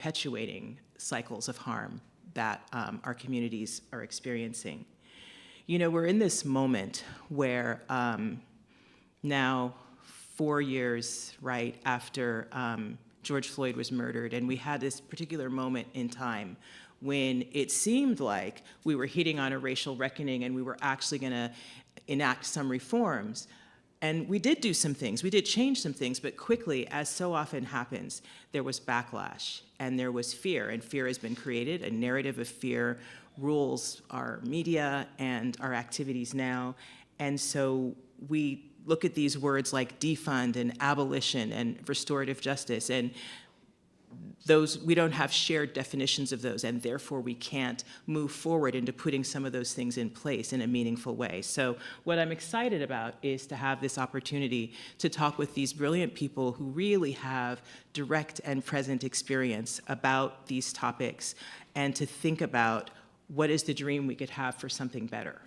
perpetuating cycles of harm that our communities are experiencing. You know, we're in this moment where now 4 years, right, after George Floyd was murdered, and we had this particular moment in time when it seemed like we were hitting on a racial reckoning and we were actually going to enact some reforms. And we did do some things, we did change some things, but quickly, as so often happens, there was backlash and there was fear, and fear has been created. A narrative of fear rules our media and our activities now. And so we look at these words like defund and abolition and restorative justice, and those, we don't have shared definitions of those, and therefore we can't move forward into putting some of those things in place in a meaningful way. So what I'm excited about is to have this opportunity to talk with these brilliant people who really have direct and present experience about these topics, and to think about what is the dream we could have for something better.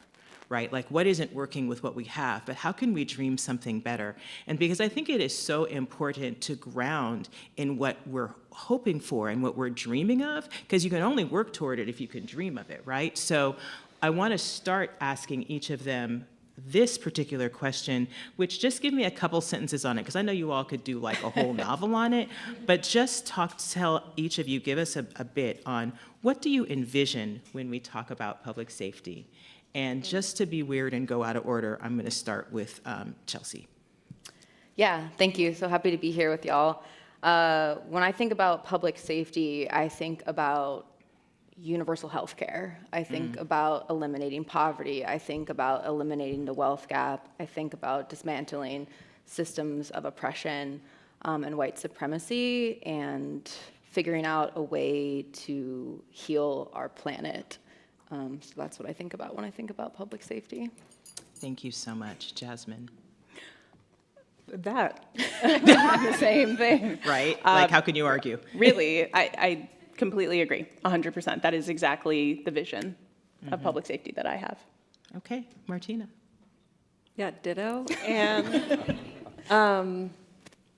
Right? Like, what isn't working with what we have, but how can we dream something better? And because I think it is so important to ground in what we're hoping for and what we're dreaming of, because you can only work toward it if you can dream of it, right? So I want to start asking each of them this particular question, which just give me a couple sentences on it, because I know you all could do like a whole novel on it, but just tell each of you, give us a bit on what do you envision when we talk about public safety? And just to be weird and go out of order, I'm going to start with Chelsea. Yeah, thank you. So happy to be here with y'all. When I think about public safety, I think about universal health care. I think about eliminating poverty. I think about eliminating the wealth gap. I think about dismantling systems of oppression and white supremacy, and figuring out a way to heal our planet. So that's what I think about when I think about public safety. Thank you so much. Jazmyn. That. The same thing. Right? Like, how can you argue? Really, I completely agree, 100%. That is exactly the vision of public safety that I have. Okay, Martina. Yeah, ditto. And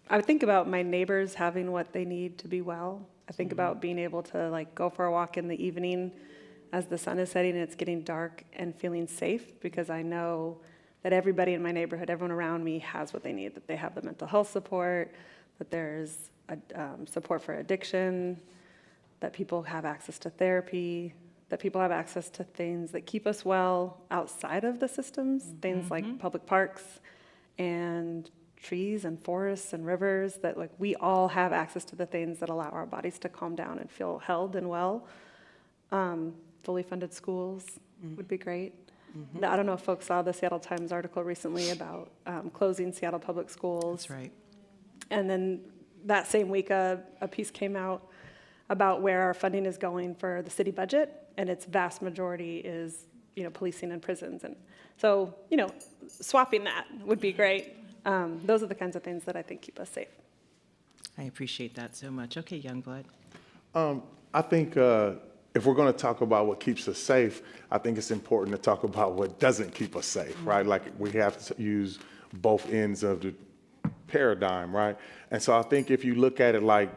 I think about my neighbors having what they need to be well. I think about being able to like go for a walk in the evening as the sun is setting and it's getting dark, and feeling safe, because I know that everybody in my neighborhood, everyone around me has what they need, that they have the mental health support, that there's support for addiction, that people have access to therapy, that people have access to things that keep us well outside of the systems, things like public parks and trees and forests and rivers, that like we all have access to the things that allow our bodies to calm down and feel held and well. Fully funded schools would be great. I don't know if folks saw the Seattle Times article recently about closing Seattle public schools. That's right. And then that same week, a piece came out about where our funding is going for the city budget, and its vast majority is, policing and prisons. And so, swapping that would be great. Those are the kinds of things that I think keep us safe. I appreciate that so much. Okay, Youngblood. I think if we're going to talk about what keeps us safe, I think it's important to talk about what doesn't keep us safe, right? Like, we have to use both ends of the paradigm, right? And so I think if you look at it like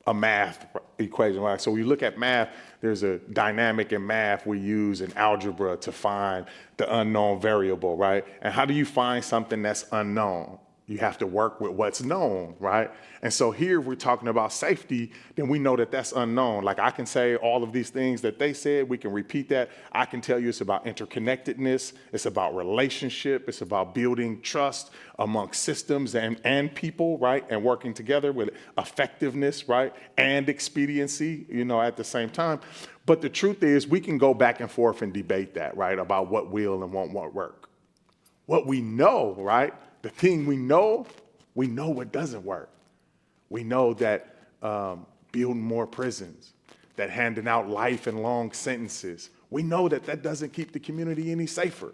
a math equation, right? So we look at math, there's a dynamic in math we use in algebra to find the unknown variable, right? And how do you find something that's unknown? You have to work with what's known, right? And so here we're talking about safety, then we know that that's unknown. Like, I can say all of these things that they said, we can repeat that. I can tell you it's about interconnectedness, it's about relationship, it's about building trust amongst systems and people, right? And working together with effectiveness, right? And expediency, at the same time. But the truth is, we can go back and forth and debate that, right? About what will and won't work. What we know, right? The thing we know what doesn't work. We know that building more prisons, that handing out life and long sentences, we know that doesn't keep the community any safer.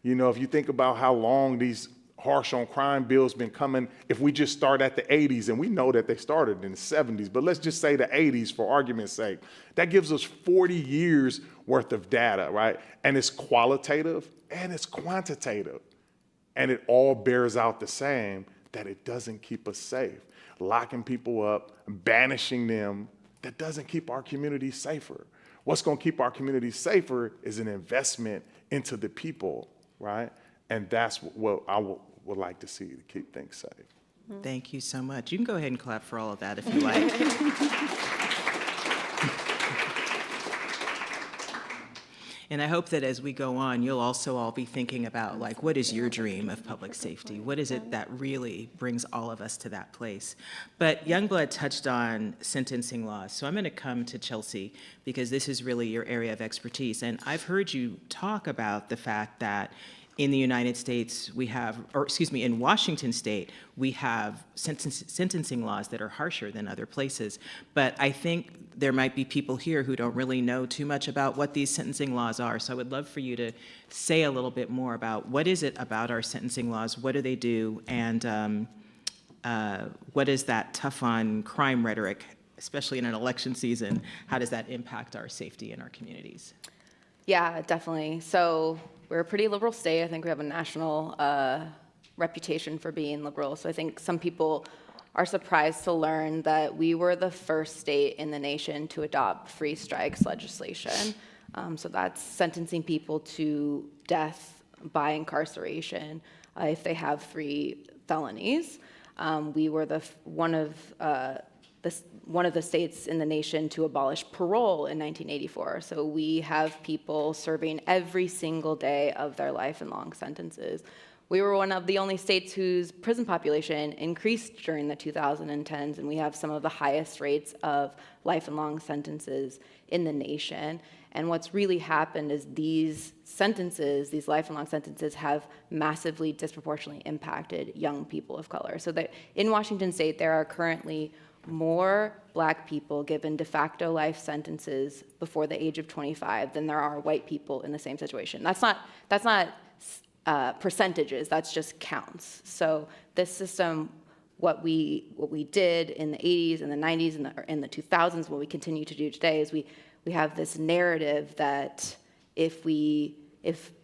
If you think about how long these harsh on crime bills been coming, if we just start at the 80s, and we know that they started in the 70s, but let's just say the 80s for argument's sake, that gives us 40 years worth of data, right? And it's qualitative and it's quantitative. And it all bears out the same, that it doesn't keep us safe. Locking people up, banishing them that doesn't keep our communities safer. What's going to keep our communities safer is an investment into the people, right? And that's what I would like to see to keep things safe. Thank you so much. You can go ahead and clap for all of that if you like. And I hope that as we go on, you'll also all be thinking about, like, what is your dream of public safety? What is it that really brings all of us to that place? But Youngblood touched on sentencing laws, so I'm going to come to Chelsea because this is really your area of expertise. And I've heard you talk about the fact that in the United States, we have, or excuse me, in Washington State, we have sentencing laws that are harsher than other places. But I think there might be people here who don't really know too much about what these sentencing laws are. So I would love for you to say a little bit more about what is it about our sentencing laws, what do they do, and what is that tough on crime rhetoric, especially in an election season, how does that impact our safety in our communities? Yeah, definitely. So we're a pretty liberal state. I think we have a national reputation for being liberal. So I think some people are surprised to learn that we were the first state in the nation to adopt free strikes legislation. So that's sentencing people to death by incarceration if they have 3 felonies. We were one of the states in the nation to abolish parole in 1984. So we have people serving every single day of their life in long sentences. We were one of the only states whose prison population increased during the 2010s, and we have some of the highest rates of life and long sentences in the nation. And what's really happened is these sentences, these life and long sentences, have massively disproportionately impacted young people of color. So that in Washington State, there are currently more Black people given de facto life sentences before the age of 25 than there are white people in the same situation. That's not percentages, that's just counts. So this system, what we did in the 80s and the 90s and in the 2000s, what we continue to do today is we have this narrative that if we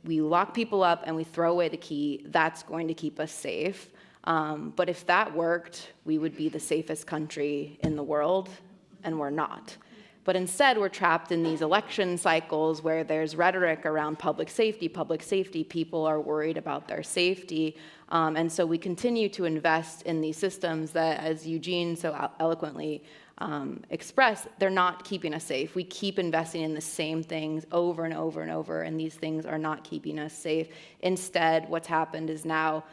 lock people up and we throw away the key, that's going to keep us safe. But if that worked, we would be the safest country in the world, and we're not. But instead, we're trapped in these election cycles where there's rhetoric around public safety. People are worried about their safety. And so we continue to invest in these systems that, as Eugene so eloquently expressed, they're not keeping us safe. We keep investing in the same things over and over and over, and these things are not keeping us safe. Instead, what's happened is now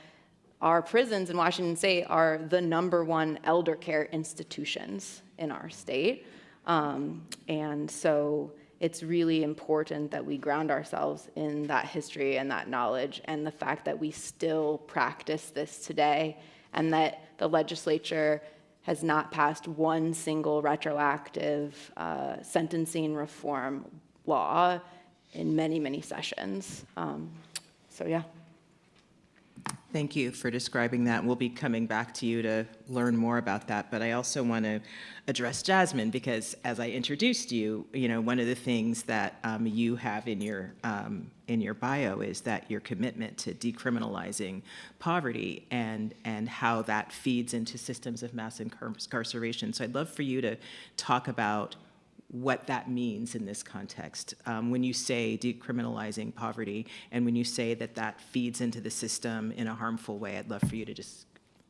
our prisons in Washington State are the #1 elder care institutions in our state. And so it's really important that we ground ourselves in that history and that knowledge and the fact that we still practice this today and that the legislature has not passed one single retroactive sentencing reform law in many, many sessions. So yeah. Thank you for describing that. We'll be coming back to you to learn more about that. But I also want to address Jazmyn because, as I introduced you, one of the things that you have in your bio is that your commitment to decriminalizing poverty and how that feeds into systems of mass incarceration. So I'd love for you to talk about what that means in this context. When you say decriminalizing poverty and when you say that feeds into the system in a harmful way, I'd love for you to just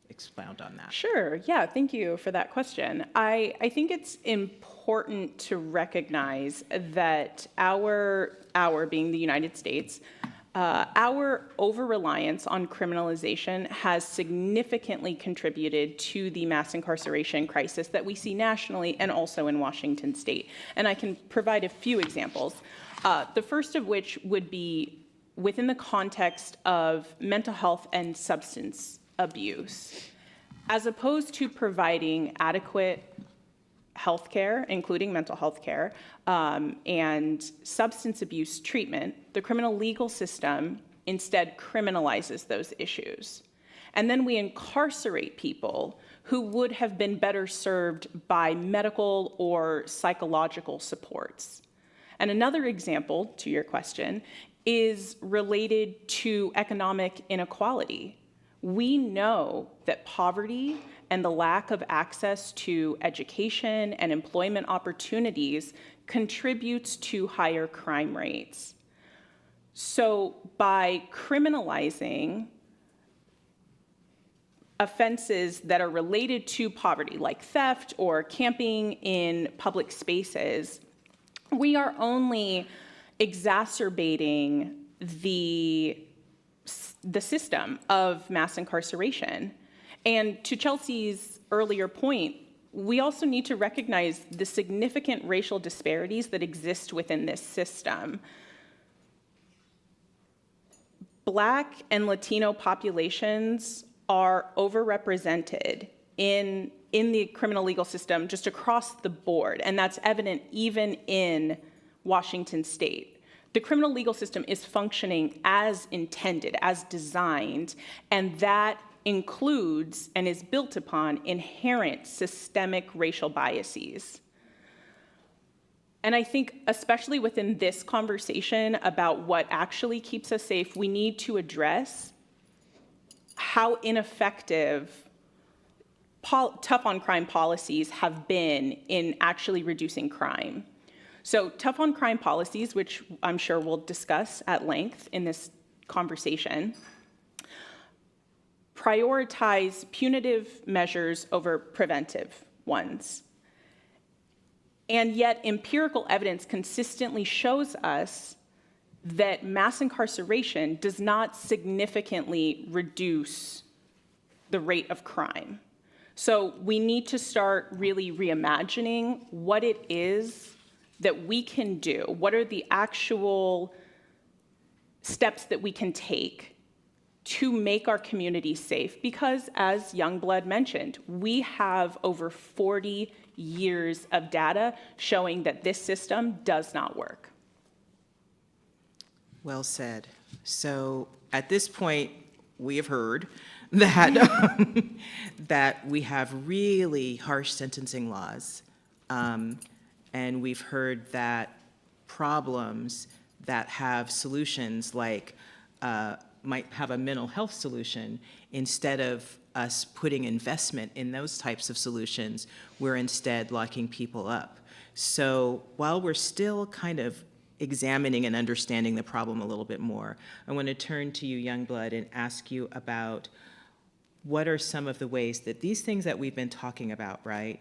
expound on that. Sure, yeah, thank you for that question. I think it's important to recognize that our being the United States, our over-reliance on criminalization has significantly contributed to the mass incarceration crisis that we see nationally and also in Washington State. And I can provide a few examples. The first of which would be within the context of mental health and substance abuse. As opposed to providing adequate health care, including mental health care, and substance abuse treatment, the criminal legal system instead criminalizes those issues. And then we incarcerate people who would have been better served by medical or psychological supports. And another example, to your question, is related to economic inequality. We know that poverty and the lack of access to education and employment opportunities contributes to higher crime rates. So by criminalizing offenses that are related to poverty, like theft or camping in public spaces, we are only exacerbating the system of mass incarceration. And to Chelsea's earlier point, we also need to recognize the significant racial disparities that exist within this system. Black and Latino populations are overrepresented in the criminal legal system just across the board, and that's evident even in Washington state. The criminal legal system is functioning as intended, as designed, and that includes and is built upon inherent systemic racial biases. And I think, especially within this conversation about what actually keeps us safe, we need to address how ineffective tough on crime policies have been in actually reducing crime. So tough on crime policies, which I'm sure we'll discuss at length in this conversation, prioritize punitive measures over preventive ones. And yet empirical evidence consistently shows us that mass incarceration does not significantly reduce the rate of crime. So we need to start really reimagining what it is that we can do. What are the actual steps that we can take to make our community safe? Because as Youngblood mentioned, we have over 40 years of data showing that this system does not work. Well said. So at this point, we have heard that, that we have really harsh sentencing laws. And we've heard that problems that have solutions like might have a mental health solution, instead of us putting investment in those types of solutions, we're instead locking people up. So while we're still kind of examining and understanding the problem a little bit more, I want to turn to you, Youngblood, and ask you about what are some of the ways that these things that we've been talking about, right,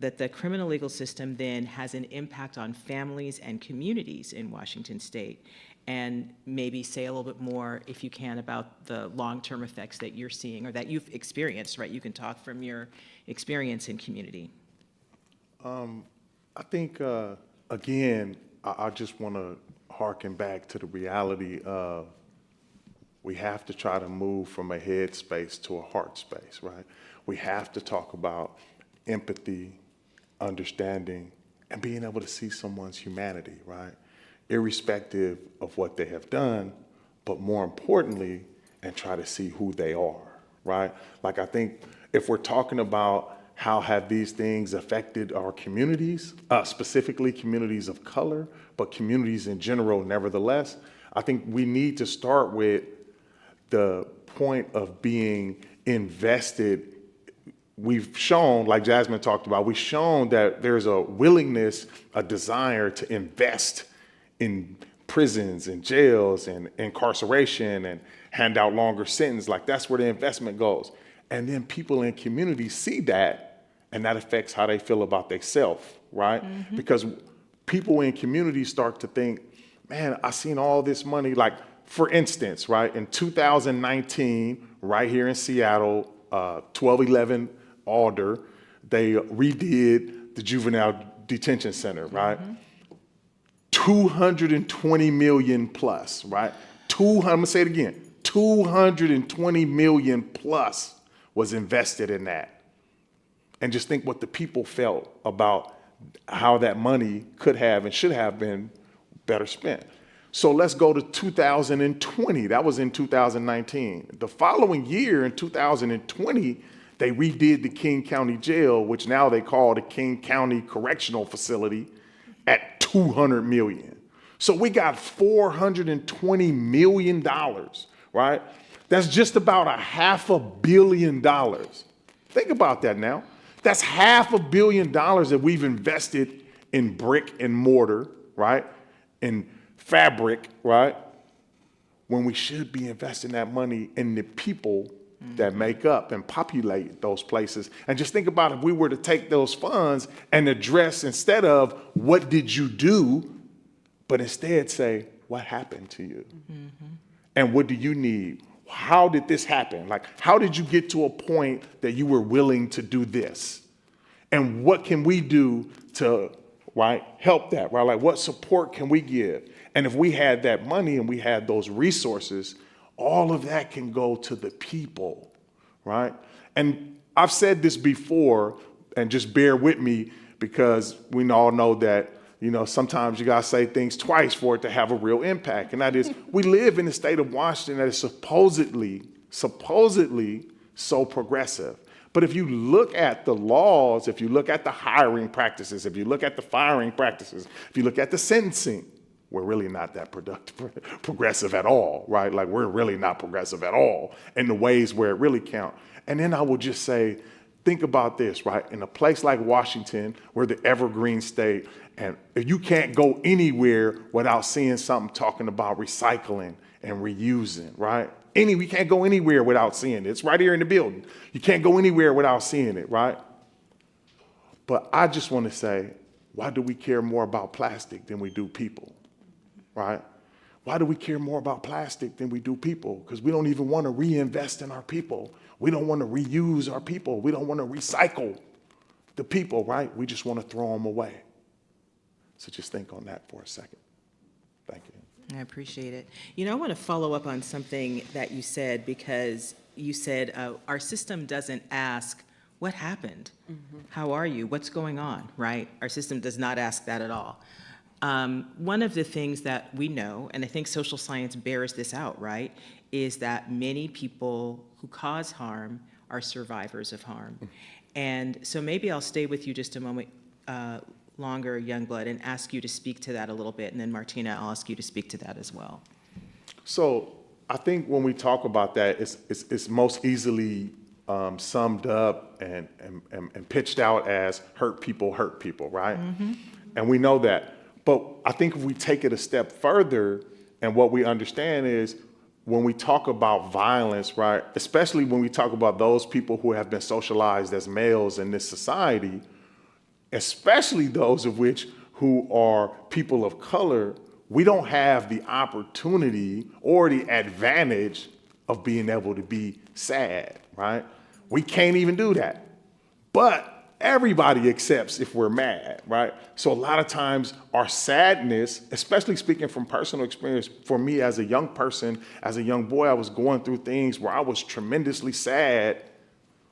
that the criminal legal system then has an impact on families and communities in Washington state, and maybe say a little bit more, if you can, about the long-term effects that you're seeing or that you've experienced, right? You can talk from your experience in community. I think, again, I just want to harken back to the reality of we have to try to move from a head space to a heart space, right? We have to talk about empathy, understanding, and being able to see someone's humanity, right? Irrespective of what they have done, but more importantly, and try to see who they are, right? Like, I think if we're talking about how have these things affected our communities, specifically communities of color, but communities in general nevertheless, I think we need to start with the point of being invested. We've shown, like Jazmyn talked about, we've shown that there's a willingness, a desire to invest in prisons and jails and incarceration and hand out longer sentences. Like, that's where the investment goes. And then people in communities see that, and that affects how they feel about themselves, right? Mm-hmm. Because people in communities start to think, man, I seen all this money. Like, for instance, right, in 2019, right here in Seattle, 1211 Alder, they redid the juvenile detention center, right? Mm-hmm. 220 million plus, right? I'm gonna say it again, 220 million plus was invested in that. And just think what the people felt about how that money could have and should have been better spent. So let's go to 2020. That was in 2019. The following year, in 2020, they redid the King County Jail, which now they call the King County Correctional Facility, at $200 million. So we got $420 million, right? That's just about $500 million Think about that now. That's $500 million that we've invested in brick and mortar, right? In fabric, right? When we should be investing that money in the people that make up and populate those places. And just think about if we were to take those funds and address, instead of what did you do, but instead say, what happened to you? And what do you need? How did this happen? Like, how did you get to a point that you were willing to do this? And what can we do to, right, help that, right? Like, what support can we give? And if we had that money and we had those resources, all of that can go to the people, right? And I've said this before, and just bear with me, because we all know that, you know, sometimes you gotta say things twice for it to have a real impact. And that is, we live in the state of Washington that is supposedly so progressive. But if you look at the laws, if you look at the hiring practices, if you look at the firing practices, if you look at the sentencing, we're really not that progressive at all, right? Like, we're really not progressive at all in the ways where it really count. And then I would just say, think about this, right? In a place like Washington, we're the evergreen state, and you can't go anywhere without seeing something talking about recycling and reusing, right? We can't go anywhere without seeing it. It's right here in the building. You can't go anywhere without seeing it, right? But I just want to say, why do we care more about plastic than we do people, right? Why do we care more about plastic than we do people? Because we don't even want to reinvest in our people. We don't want to reuse our people. We don't want to recycle the people, right? We just want to throw them away. So just think on that for a second. Thank you. I appreciate it. You know, I want to follow up on something that you said, because you said our system doesn't ask, what happened? How are you? What's going on, right? Our system does not ask that at all. One of the things that we know, and I think social science bears this out, right, is that many people who cause harm are survivors of harm. And so maybe I'll stay with you just a moment longer, Youngblood, and ask you to speak to that a little bit. And then Martina, I'll ask you to speak to that as well. So I think when we talk about that, it's most easily summed up and pitched out as hurt people, right? And we know that. But I think if we take it a step further, and what we understand is when we talk about violence, right, especially when we talk about those people who have been socialized as males in this society, especially those of which who are people of color, we don't have the opportunity or the advantage of being able to be sad, right? We can't even do that. But everybody accepts if we're mad, right? So a lot of times our sadness, especially speaking from personal experience, for me as a young person, as a young boy, I was going through things where I was tremendously sad,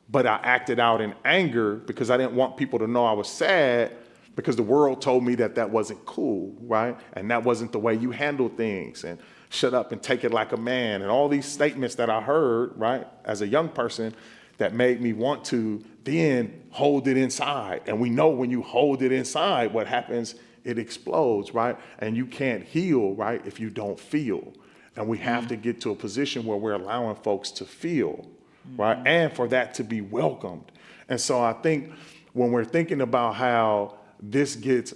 but I acted out in anger because I didn't want people to know I was sad, because the world told me that that wasn't cool, right? And that wasn't the way you handle things, and shut up and take it like a man, and all these statements that I heard, right, as a young person, that made me want to then hold it inside. And we know when you hold it inside, what happens, it explodes, right? And you can't heal, right, if you don't feel. And we have to get to a position where we're allowing folks to feel, right? And for that to be welcomed. And so I think when we're thinking about how this gets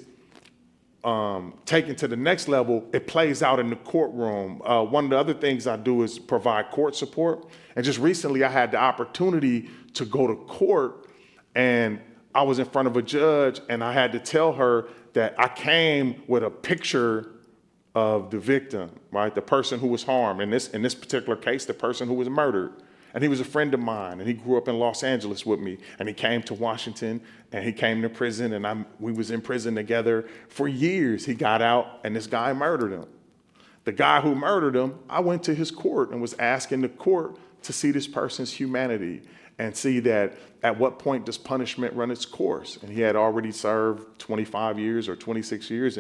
taken to the next level, it plays out in the courtroom. One of the other things I do is provide court support. And just recently I had the opportunity to go to court, and I was in front of a judge, and I had to tell her that I came with a picture of the victim, right? The person who was harmed. In this particular case, the person who was murdered. And he was a friend of mine, and he grew up in Los Angeles with me, and he came to Washington, and he came to prison, and we was in prison together for years. He got out, and this guy murdered him. The guy who murdered him, I went to his court and was asking the court to see this person's humanity and see that at what point does punishment run its course. And he had already served 25 years or 26 years,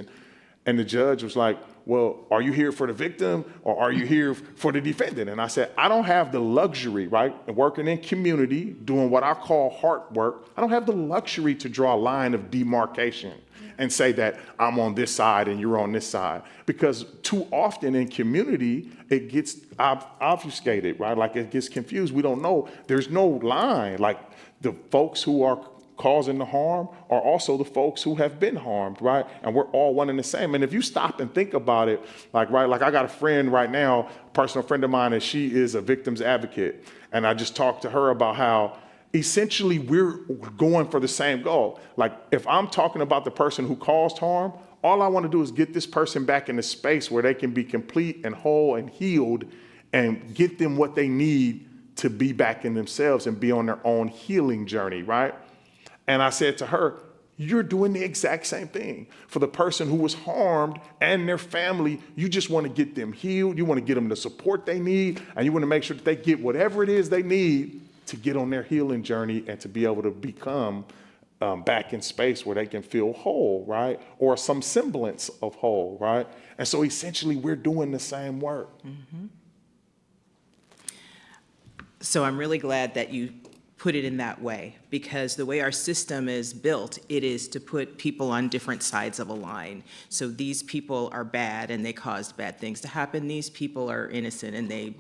and the judge was like, well, are you here for the victim or are you here for the defendant? And I said, I don't have the luxury, right, working in community, doing what I call heart work. I don't have the luxury to draw a line of demarcation and say that I'm on this side and you're on this side. Because too often in community, it gets obfuscated, right? Like it gets confused. We don't know. There's no line. Like the folks who are causing the harm are also the folks who have been harmed, right? And we're all one and the same. And if you stop and think about it, like I got a friend right now, a personal friend of mine, and she is a victim's advocate. And I just talked to her about how essentially we're going for the same goal. Like if I'm talking about the person who caused harm, all I want to do is get this person back in a space where they can be complete and whole and healed and get them what they need to be back in themselves and be on their own healing journey, right? And I said to her, you're doing the exact same thing. For the person who was harmed and their family, you just want to get them healed. You want to get them the support they need, and you want to make sure that they get whatever it is they need to get on their healing journey and to be able to become back in space where they can feel whole, right? Or some semblance of whole, right? And so essentially we're doing the same work. Mm-hmm. So I'm really glad that you put it in that way, because the way our system is built, it is to put people on different sides of a line. So these people are bad and they caused bad things to happen. These people are innocent and they,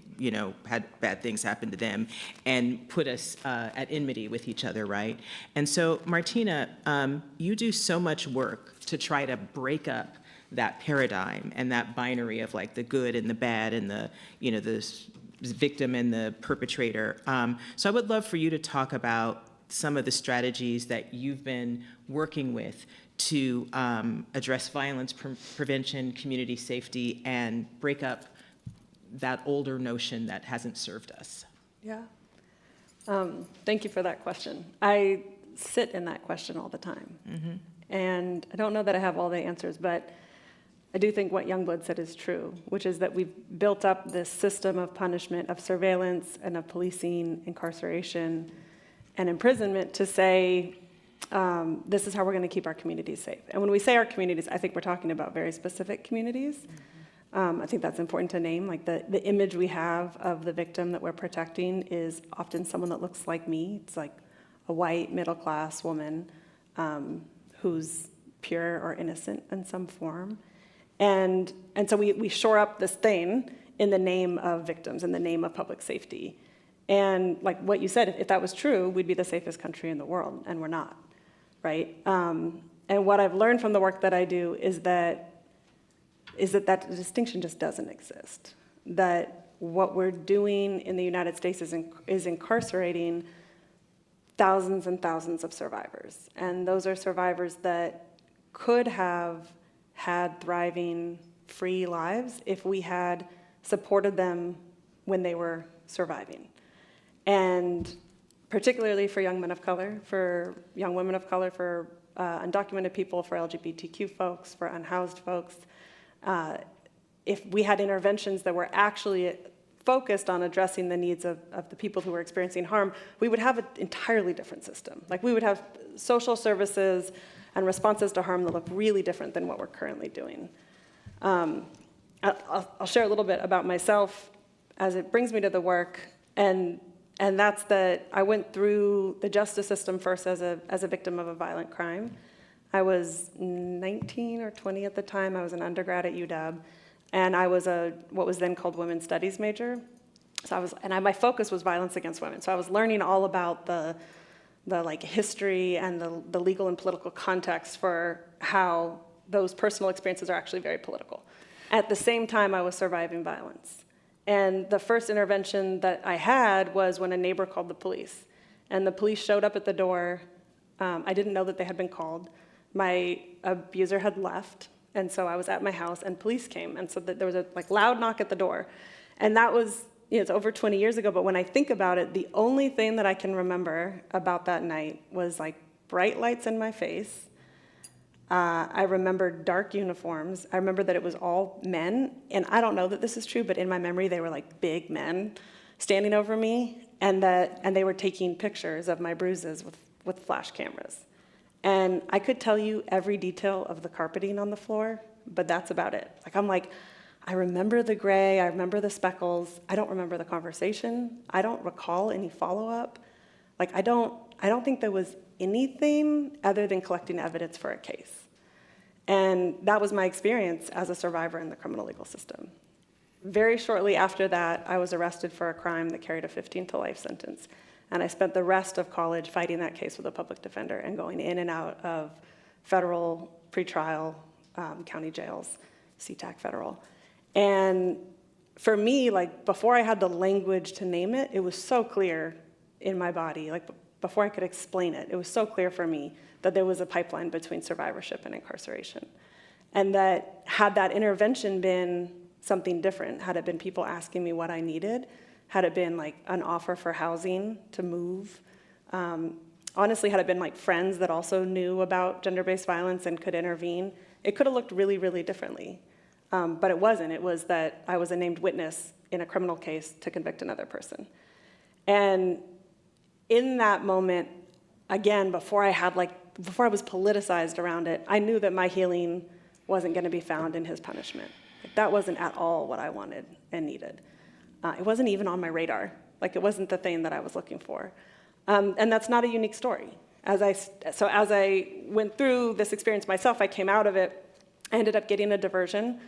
had bad things happen to them, and put us at enmity with each other, right? And so, Martina, you do so much work to try to break up that paradigm and that binary of like the good and the bad and the, the victim and the perpetrator. So I would love for you to talk about some of the strategies that you've been working with to address violence prevention, community safety, and break up that older notion that hasn't served us. Yeah. Thank you for that question. I sit in that question all the time. Mm-hmm. And I don't know that I have all the answers, but I do think what Youngblood said is true, which is that we've built up this system of punishment, of surveillance, and of policing, incarceration, and imprisonment to say, this is how we're going to keep our communities safe. And when we say our communities, I think we're talking about very specific communities. I think that's important to name. Like the image we have of the victim that we're protecting is often someone that looks like me. It's like a white, middle-class woman who's pure or innocent in some form. And so we shore up this thing in the name of victims, in the name of public safety. And like what you said, if that was true, we'd be the safest country in the world, and we're not, right? And what I've learned from the work that I do is that distinction just doesn't exist. That what we're doing in the United States is incarcerating thousands and thousands of survivors. And those are survivors that could have had thriving, free lives if we had supported them when they were surviving. And particularly for young men of color, for young women of color, for undocumented people, for LGBTQ folks, for unhoused folks, if we had interventions that were actually focused on addressing the needs of the people who were experiencing harm, we would have an entirely different system. Like we would have social services and responses to harm that look really different than what we're currently doing. I'll share a little bit about myself as it brings me to the work, and that's that I went through the justice system first as a victim of a violent crime. I was 19 or 20 at the time. I was an undergrad at UW, and I was what was then called women's studies major. So my focus was violence against women. So I was learning all about the like history and the legal and political context for how those personal experiences are actually very political. At the same time, I was surviving violence. And the first intervention that I had was when a neighbor called the police. And the police showed up at the door. I didn't know that they had been called. My abuser had left, and so I was at my house, and police came. And so there was a loud knock at the door. And that was, it's over 20 years ago, but when I think about it, the only thing that I can remember about that night was bright lights in my face. I remember dark uniforms. I remember that it was all men, and I don't know that this is true, but in my memory, they were big men standing over me, and they were taking pictures of my bruises with flash cameras. And I could tell you every detail of the carpeting on the floor, but that's about it. I remember the gray, I remember the speckles. I don't remember the conversation. I don't recall any follow-up. I don't think there was anything other than collecting evidence for a case. And that was my experience as a survivor in the criminal legal system. Very shortly after that, I was arrested for a crime that carried a 15 to life sentence. And I spent the rest of college fighting that case with a public defender and going in and out of federal pretrial, county jails, CTAC federal. And for me, like, before I had the language to name it, it was so clear in my body, like, before I could explain it, it was so clear for me that there was a pipeline between survivorship and incarceration. And that had that intervention been something different, had it been people asking me what I needed, had it been like an offer for housing to move, honestly, had it been like friends that also knew about gender-based violence and could intervene, it could have looked really, really differently. But it wasn't. It was that I was a named witness in a criminal case to convict another person. And in that moment, again, before I was politicized around it, I knew that my healing wasn't going to be found in his punishment. Like, that wasn't at all what I wanted and needed. It wasn't even on my radar. Like, it wasn't the thing that I was looking for. And that's not a unique story. As I went through this experience myself, I came out of it. I ended up getting a diversion,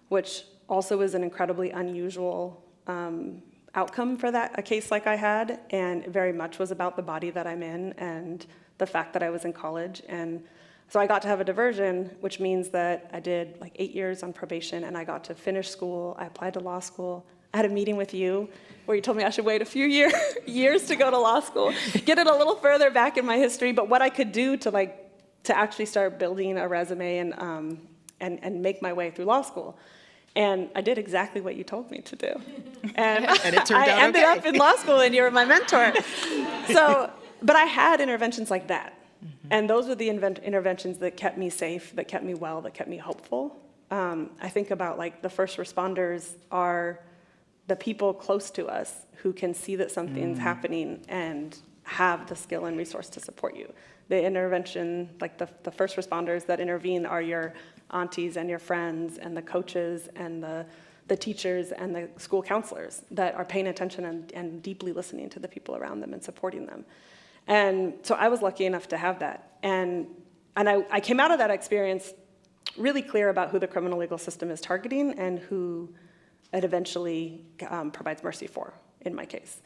which also is an incredibly unusual outcome for a case like I had, and very much was about the body that I'm in and the fact that I was in college. And so I got to have a diversion, which means that I did like 8 years on probation, and I got to finish school. I applied to law school. I had a meeting with you where you told me I should wait a few years to go to law school, get it a little further back in my history, but what I could do to actually start building a resume and make my way through law school. And I did exactly what you told me to do. And it turned out I ended okay. up in law school, and you were my mentor. But I had interventions like that. Mm-hmm. And those were the interventions that kept me safe, that kept me well, that kept me hopeful. I think about, like, the first responders are the people close to us who can see that something's happening and have the skill and resource to support you. The intervention, like the first responders that intervene are your aunties and your friends and the coaches and the teachers and the school counselors that are paying attention and deeply listening to the people around them and supporting them. And so I was lucky enough to have that. And I came out of that experience really clear about who the criminal legal system is targeting and who it eventually provides mercy for, in my case.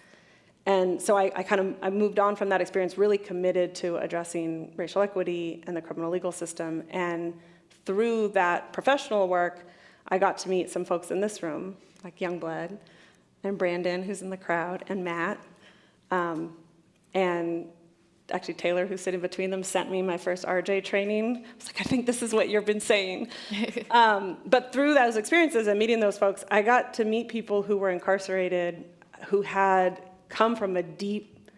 And so I moved on from that experience really committed to addressing racial equity and the criminal legal system. And through that professional work, I got to meet some folks in this room, like Youngblood and Brandon, who's in the crowd, and Matt. And actually Taylor, who's sitting between them, sent me my first RJ training. I was like, I think this is what you've been saying. But through those experiences and meeting those folks, I got to meet people who were incarcerated, who had come from a deep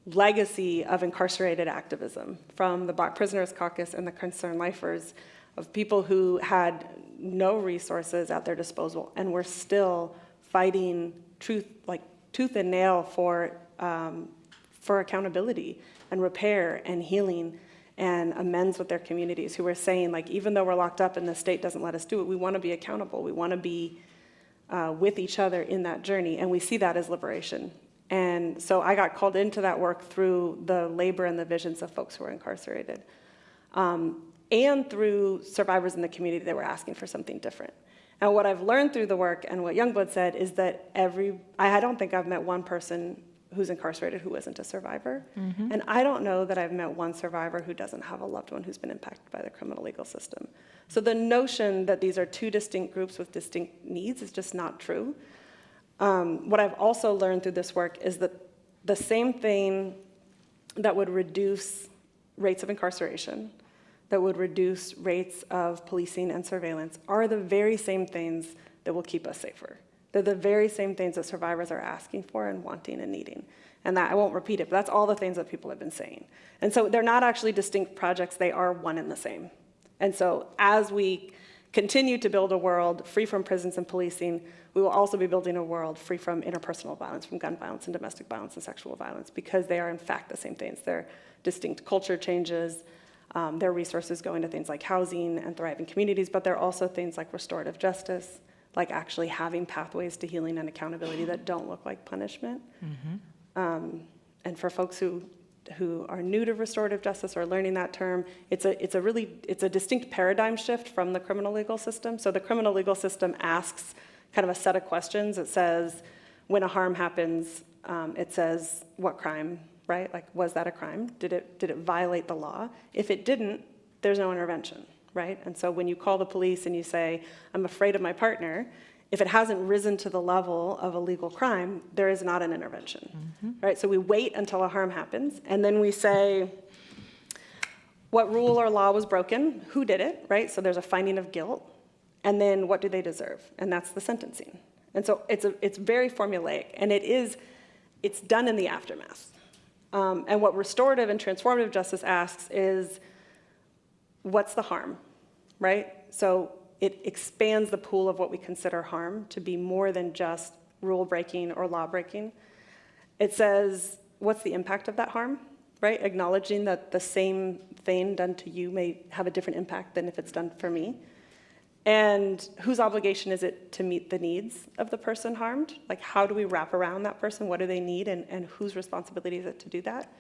legacy of incarcerated activism, from the Black Prisoners Caucus and the Concerned Lifers, of people who had no resources at their disposal and were still fighting tooth and nail for accountability and repair and healing and amends with their communities, who were saying, like, even though we're locked up and the state doesn't let us do it, we want to be accountable. We want to be with each other in that journey, and we see that as liberation. And so I got called into that work through the labor and the visions of folks who were incarcerated, and through survivors in the community that were asking for something different. And what I've learned through the work, and what Youngblood said, is that I don't think I've met one person who's incarcerated who isn't a survivor. Mm-hmm. And I don't know that I've met one survivor who doesn't have a loved one who's been impacted by the criminal legal system. So the notion that these are two distinct groups with distinct needs is just not true. What I've also learned through this work is that the same thing that would reduce rates of incarceration, that would reduce rates of policing and surveillance, are the very same things that will keep us safer. They're the very same things that survivors are asking for and wanting and needing. And that, I won't repeat it, but that's all the things that people have been saying. And so they're not actually distinct projects, they are one and the same. And so as we continue to build a world free from prisons and policing, we will also be building a world free from interpersonal violence, from gun violence and domestic violence and sexual violence, because they are in fact the same things. They're distinct culture changes, their resources going to things like housing and thriving communities, but they're also things like restorative justice, like actually having pathways to healing and accountability that don't look like punishment. Mm-hmm. And for folks who are new to restorative justice or learning that term, it's a distinct paradigm shift from the criminal legal system. So the criminal legal system asks kind of a set of questions. It says, when a harm happens, it says what crime, right? Like, was that a crime? Did it violate the law? If it didn't, there's no intervention, right? And so when you call the police and you say, I'm afraid of my partner, if it hasn't risen to the level of a legal crime, there is not an intervention, right? So we wait until a harm happens, and then we say, what rule or law was broken? Who did it, right? So there's a finding of guilt, and then what do they deserve? And that's the sentencing. And so it's very formulaic, and it's done in the aftermath. And what restorative and transformative justice asks is, what's the harm, right? So it expands the pool of what we consider harm to be more than just rule breaking or law breaking. It says, what's the impact of that harm, right? Acknowledging that the same thing done to you may have a different impact than if it's done for me. And whose obligation is it to meet the needs of the person harmed? Like, how do we wrap around that person? What do they need? And whose responsibility is it to do that?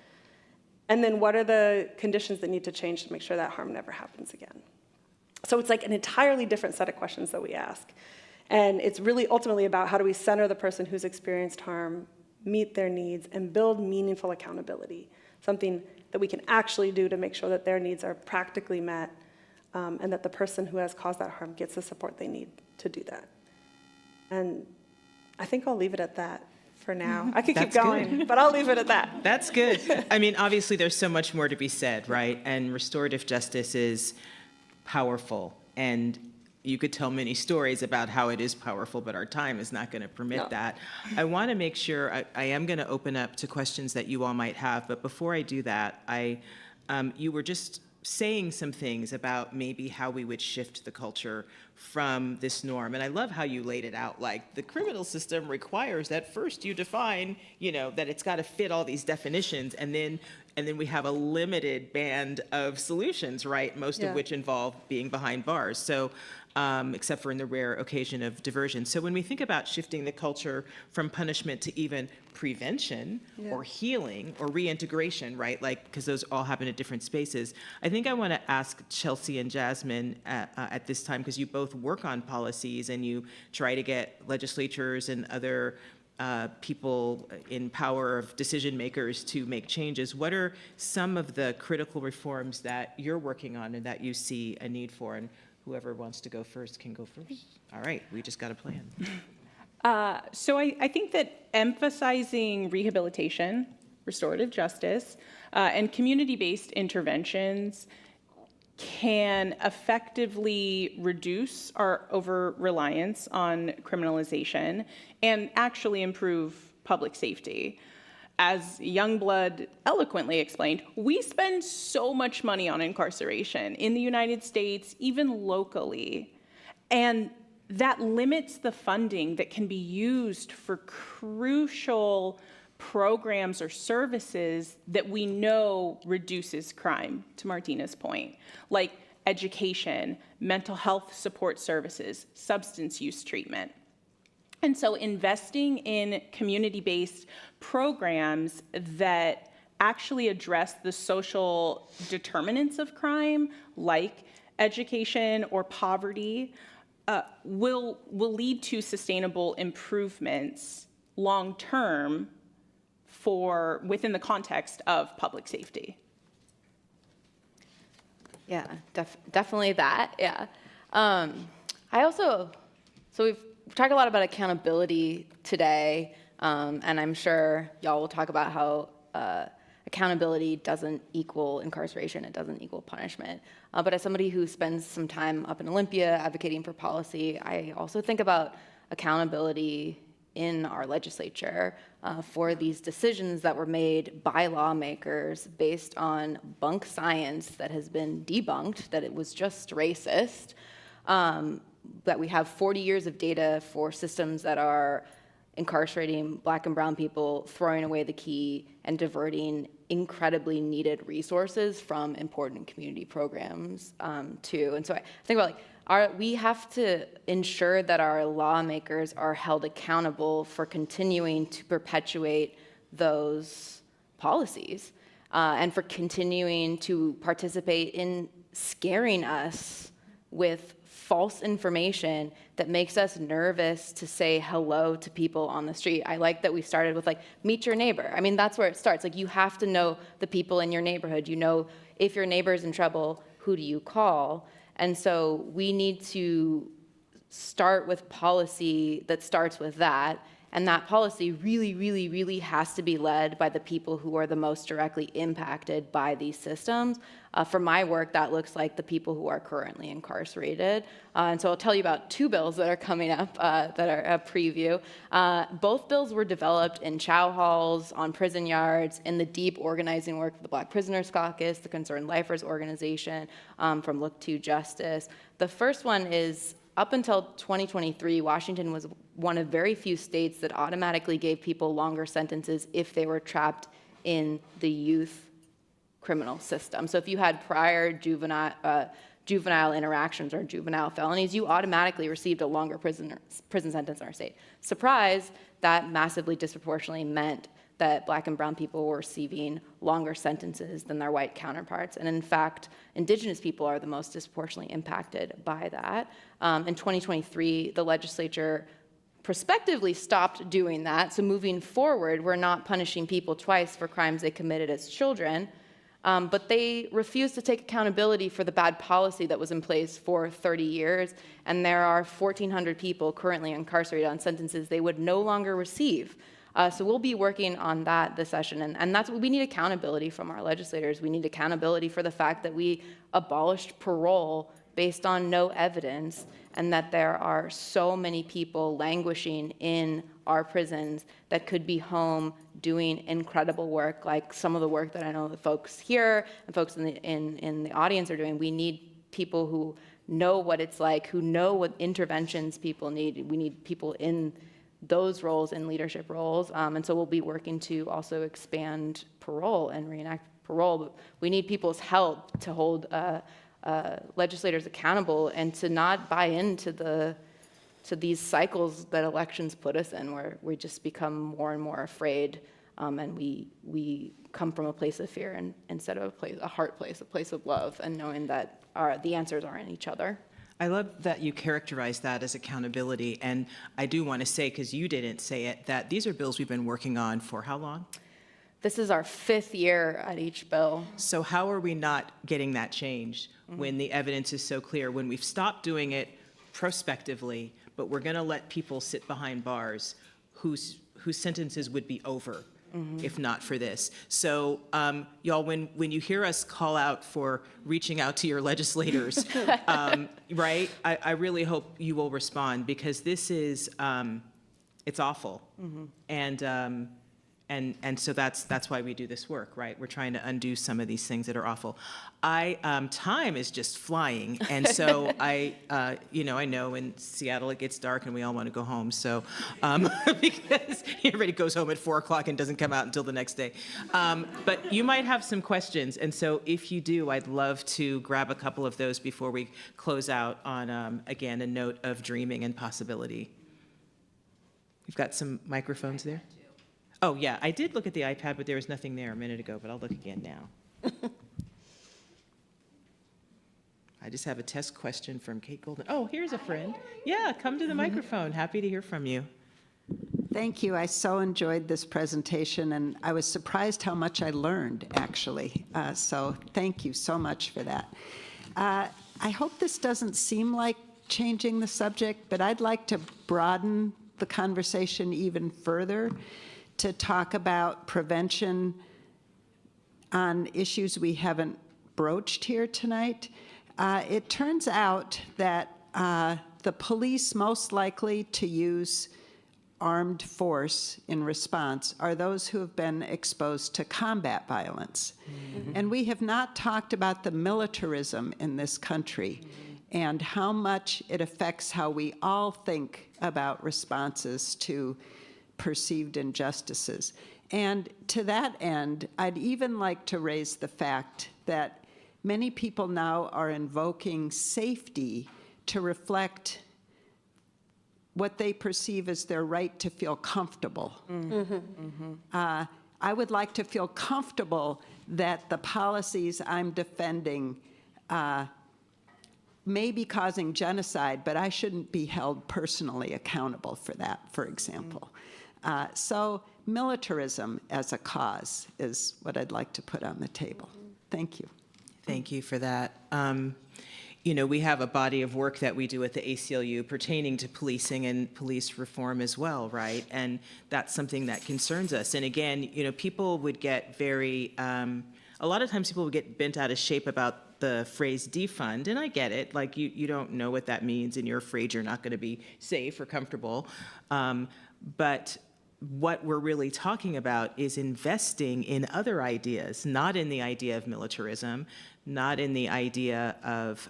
And then what are the conditions that need to change to make sure that harm never happens again? So it's like an entirely different set of questions that we ask. And it's really ultimately about how do we center the person who's experienced harm, meet their needs, and build meaningful accountability, something that we can actually do to make sure that their needs are practically met, and that the person who has caused that harm gets the support they need to do that. And I think I'll leave it at that for now. I could keep going, but I'll leave it at that. That's good. I mean, obviously, there's so much more to be said, right? And restorative justice is powerful. And you could tell many stories about how it is powerful, but our time is not going to permit that. I want to make sure, I am going to open up to questions that you all might have, but before I do that, you were just saying some things about maybe how we would shift the culture from this norm. And I love how you laid it out, like the criminal system requires that first you define, that it's got to fit all these definitions, and then we have a limited band of solutions, right? Most of which involve being behind bars. So, except for in the rare occasion of diversion. So when we think about shifting the culture from punishment to even prevention or healing or reintegration, right? Like, because those all happen at different spaces. I think I want to ask Chelsea and Jazmyn at this time, because you both work on policies and you try to get legislatures and other people in power of decision makers to make changes. What are some of the critical reforms that you're working on and that you see a need for? And whoever wants to go first can go first. All right, we just got a plan. So I think that emphasizing rehabilitation, restorative justice, and community-based interventions can effectively reduce our over-reliance on criminalization and actually improve public safety. As Youngblood eloquently explained, we spend so much money on incarceration in the United States, even locally, and that limits the funding that can be used for crucial programs or services that we know reduces crime, to Martina's point, like education, mental health support services, substance use treatment. And so investing in community-based programs that actually address the social determinants of crime, like education or poverty, will lead to sustainable improvements long-term within the context of public safety. Yeah, definitely that, yeah. So we've talked a lot about accountability today, and I'm sure y'all will talk about how accountability doesn't equal incarceration, it doesn't equal punishment. But as somebody who spends some time up in Olympia advocating for policy, I also think about accountability in our legislature for these decisions that were made by lawmakers based on bunk science that has been debunked, that it was just racist, that we have 40 years of data for systems that are incarcerating Black and brown people, throwing away the key, and diverting incredibly needed resources from important community programs too. And so I think about we have to ensure that our lawmakers are held accountable for continuing to perpetuate those policies and for continuing to participate in scaring us with false information that makes us nervous to say hello to people on the street. I like that we started with like, meet your neighbor. I mean, that's where it starts. Like, you have to know the people in your neighborhood. You know, if your neighbor's in trouble, who do you call? And so we need to start with policy that starts with that. And that policy really, really, really has to be led by the people who are the most directly impacted by these systems. For my work, that looks like the people who are currently incarcerated. And so I'll tell you about two bills that are coming up that are a preview. Both bills were developed in chow halls, on prison yards, in the deep organizing work of the Black Prisoners Caucus, the Concerned Lifers Organization, from Look to Justice. The first one is, up until 2023, Washington was one of very few states that automatically gave people longer sentences if they were trapped in the youth criminal system. So if you had prior juvenile interactions or juvenile felonies, you automatically received a longer prison sentence in our state. Surprise, that massively disproportionately meant that Black and brown people were receiving longer sentences than their white counterparts. And in fact, Indigenous people are the most disproportionately impacted by that. In 2023, the legislature prospectively stopped doing that. So moving forward, we're not punishing people twice for crimes they committed as children, but they refused to take accountability for the bad policy that was in place for 30 years. And there are 1,400 people currently incarcerated on sentences they would no longer receive. So we'll be working on that this session, and that's what we need: accountability from our legislators. We need accountability for the fact that we abolished parole based on no evidence, and that there are so many people languishing in our prisons that could be home doing incredible work, like some of the work that I know the folks here and folks in the audience are doing. We need people who know what it's like, who know what interventions people need. We need people in those roles, in leadership roles, and so we'll be working to also expand parole and reenact parole. But we need people's help to hold legislators accountable and to not buy into these cycles that elections put us in, where we just become more and more afraid, and we come from a place of fear instead of a heart place, a place of love, and knowing that the answers are in each other. I love that you characterize that as accountability, and I do want to say, because you didn't say it, that these are bills we've been working on for how long? This is our 5th year at each bill. So how are we not getting that changed when the evidence is so clear, when we've stopped doing it prospectively, but we're going to let people sit behind bars whose sentences would be over if not for this? So y'all, when you hear us call out for reaching out to your legislators, right, I really hope you will respond, because this is, it's awful. And so that's why we do this work, right? We're trying to undo some of these things that are awful. Time is just flying, and so I know in Seattle it gets dark and we all want to go home. So because everybody goes home at 4 o'clock and doesn't come out until the next day. But you might have some questions, and so if you do, I'd love to grab a couple of those before we close out on again a note of dreaming and possibility. We've got some microphones there. Oh, yeah, I did look at the iPad, but there was nothing there a minute ago, but I'll look again now. I just have a test question from Kate Golden. Oh, here's a friend. Yeah, come to the microphone. Happy to hear from you. Thank you. I so enjoyed this presentation, and I was surprised how much I learned, actually. So thank you so much for that. I hope this doesn't seem like changing the subject, but I'd like to broaden the conversation even further to talk about prevention on issues we haven't broached here tonight. It turns out that the police most likely to use armed force in response are those who have been exposed to combat violence. And we have not talked about the militarism in this country and how much it affects how we all think about responses to perceived injustices. And to that end, I'd even like to raise the fact that many people now are invoking safety to reflect what they perceive as their right to feel comfortable. I would like to feel comfortable that the policies I'm defending may be causing genocide, but I shouldn't be held personally accountable for that, for example. So militarism as a cause is what I'd like to put on the table. Thank you. Thank you for that. You know, we have a body of work that we do at the ACLU pertaining to policing and police reform as well, right? And that's something that concerns us. And again, you know, people would get very, a lot of times people would get bent out of shape about the phrase defund, and I get it, like you don't know what that means and you're afraid you're not gonna be safe or comfortable. But what we're really talking about is investing in other ideas, not in the idea of militarism, not in the idea of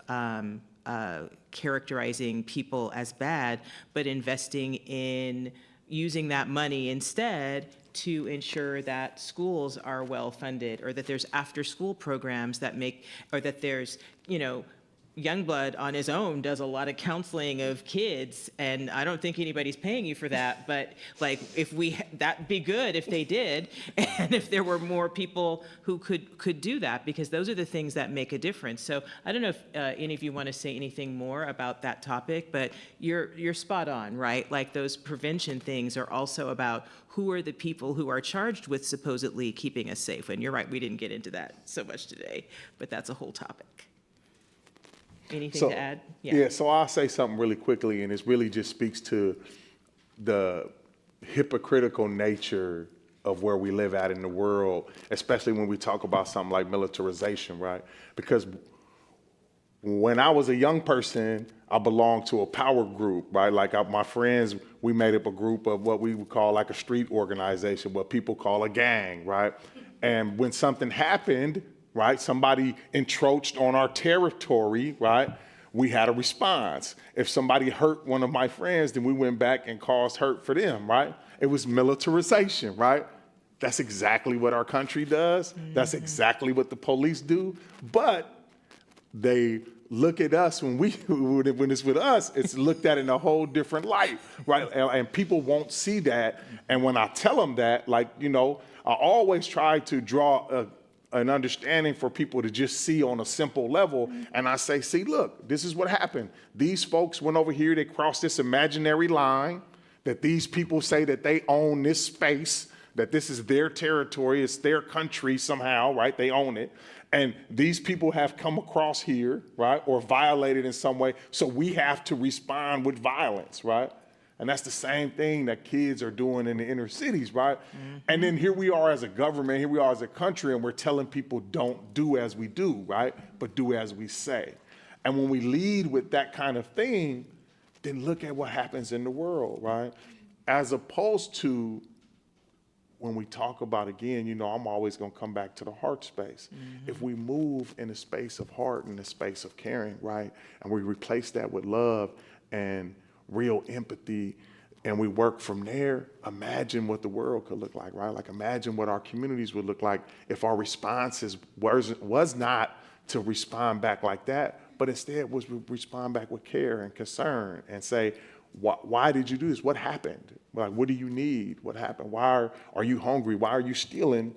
characterizing people as bad, but investing in using that money instead to ensure that schools are well funded, or that there's after-school programs that make, or that there's, you know, Youngblood on his own does a lot of counseling of kids, and I don't think anybody's paying you for that, but like if that'd be good if they did, and if there were more people who could do that, because those are the things that make a difference. So I don't know if any of you want to say anything more about that topic, but you're spot on, right? Like those prevention things are also about who are the people who are charged with supposedly keeping us safe, and you're right, we didn't get into that so much today, but that's a whole topic. Anything to add? Yeah, so I'll say something really quickly, and it really just speaks to the hypocritical nature of where we live at in the world, especially when we talk about something like militarization, right? Because when I was a young person, I belonged to a power group, right? Like my friends, we made up a group of what we would call like a street organization, what people call a gang, right? And when something happened, right, somebody encroached on our territory, right, we had a response. If somebody hurt one of my friends, then we went back and caused hurt for them, right? It was militarization, right? That's exactly what our country does. That's exactly what the police do. But they look at us when it's with us, it's looked at in a whole different light, right? And people won't see that. And when I tell them that, like, you know, I always try to draw an understanding for people to just see on a simple level. And I say, see, look, this is what happened. These folks went over here, they crossed this imaginary line, that these people say that they own this space, that this is their territory, it's their country somehow, right? They own it. And these people have come across here, right? Or violated in some way. So we have to respond with violence, right? And that's the same thing that kids are doing in the inner cities, right? And then here we are as a government, here we are as a country, and we're telling people don't do as we do, right? But do as we say. And when we lead with that kind of thing, then look at what happens in the world, right? As opposed to when we talk about, again, you know, I'm always gonna come back to the heart space. If we move in a space of heart and a space of caring, right? And we replace that with love and real empathy, and we work from there, imagine what the world could look like, right? Like imagine what our communities would look like if our responses was not to respond back like that, but instead was respond back with care and concern and say, why did you do this? What happened? Like, what do you need? What happened? Why are you hungry? Why are you stealing